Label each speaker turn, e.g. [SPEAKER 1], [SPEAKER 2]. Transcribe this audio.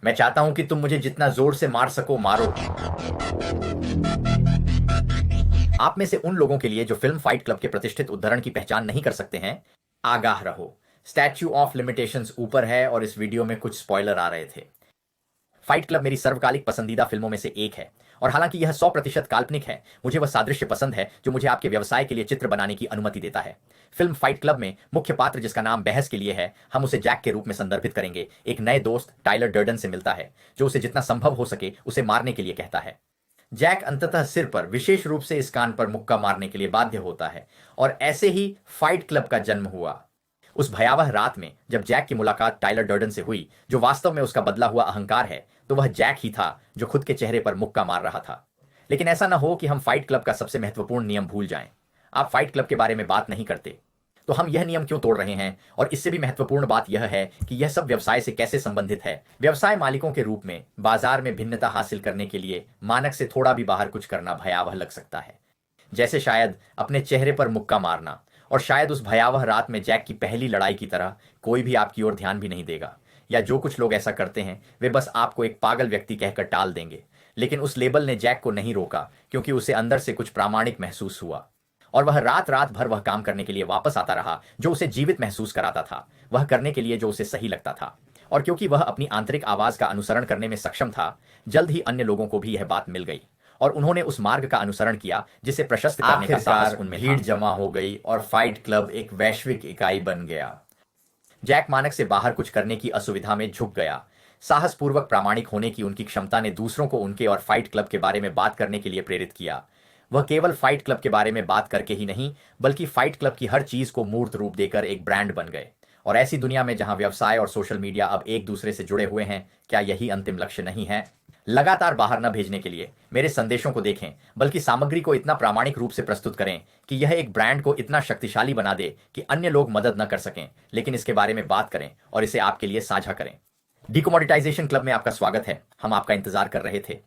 [SPEAKER 1] मैं चाहता हूं कि तुम मुझे जितना जोर से मार सको मारो। आप में से उन लोगों के लिए जो फिल्म फाइट क्लब के प्रतिष्ठित उद्धरण की पहचान नहीं कर सकते हैं, आगाह रहो। स्टैच्यू ऑफ लिमिटेशंस ऊपर है और इस वीडियो में कुछ स्पॉइलर आ रहे थे। फाइट क्लब मेरी सर्वकालिक पसंदीदा फिल्मों में से एक है, और हालांकि यह 100% काल्पनिक है, मुझे वह सादृश्य पसंद है जो मुझे आपके व्यवसाय के लिए चित्र बनाने की अनुमति देता है। फिल्म फाइट क्लब में मुख्य पात्र, जिसका नाम बहस के लिए है, हम उसे जैक के रूप में संदर्भित करेंगे, एक नए दोस्त टाइलर डर्डन से मिलता है, जो उसे जितना संभव हो सके उसे मारने के लिए कहता है। जैक अंततः सिर पर, विशेष रूप से इस कान पर मुक्का मारने के लिए बाध्य होता है, और ऐसे ही फाइट क्लब का जन्म हुआ। उस भयावह रात में जब जैक की मुलाकात टाइलर डर्डन से हुई, जो वास्तव में उसका बदला हुआ अहंकार है, तो वह जैक ही था जो खुद के चेहरे पर मुक्का मार रहा था। लेकिन ऐसा न हो कि हम फाइट क्लब का सबसे महत्वपूर्ण नियम भूल जाएं। आप फाइट क्लब के बारे में बात नहीं करते, तो हम यह नियम क्यों तोड़ रहे हैं? और इससे भी महत्वपूर्ण बात यह है कि यह सब व्यवसाय से कैसे संबंधित है। व्यवसाय मालिकों के रूप में बाजार में भिन्नता हासिल करने के लिए मानक से थोड़ा भी बाहर कुछ करना भयावह लग सकता है, जैसे शायद अपने चेहरे पर मुक्का मारना। और शायद उस भयावह रात में जैक की पहली लड़ाई की तरह कोई भी आपकी ओर ध्यान भी नहीं देगा, या जो कुछ लोग ऐसा करते हैं वे बस आपको एक पागल व्यक्ति कहकर टाल देंगे। लेकिन उस लेबल ने जैक को नहीं रोका, क्योंकि उसे अंदर से कुछ प्रामाणिक महसूस हुआ, और वह रात रात भर वह काम करने के लिए वापस आता रहा जो उसे जीवित महसूस कराता था, वह करने के लिए जो उसे सही लगता था। और क्योंकि वह अपनी आंतरिक आवाज का अनुसरण करने में सक्षम था, जल्द ही अन्य लोगों को भी यह बात मिल गई, और उन्होंने उस मार्ग का अनुसरण किया जिसे प्रशस्त करने का साहस उनमें भीड़ जमा हो गई और फाइट क्लब एक वैश्विक इकाई बन गया। जैक मानक से बाहर कुछ करने की असुविधा में झुक गया। साहसपूर्वक प्रामाणिक होने की उनकी क्षमता ने दूसरों को उनके और फाइट क्लब के बारे में बात करने के लिए प्रेरित किया। वह केवल फाइट क्लब के बारे में बात करके ही नहीं, बल्कि फाइट क्लब की हर चीज को मूर्त रूप देकर एक ब्रांड बन गए। और ऐसी दुनिया में जहां व्यवसाय और सोशल मीडिया अब एक दूसरे से जुड़े हुए हैं, क्या यही अंतिम लक्ष्य नहीं है? लगातार बाहर न भेजने के लिए मेरे संदेशों को देखें, बल्कि सामग्री को इतना प्रामाणिक रूप से प्रस्तुत करें कि यह एक ब्रांड को इतना शक्तिशाली बना दे कि अन्य लोग मदद न कर सकें, लेकिन इसके बारे में बात करें और इसे आपके लिए साझा करें। डिकोमोडिटाइजेशन क्लब में आपका स्वागत है। हम आपका इंतजार कर रहे थे।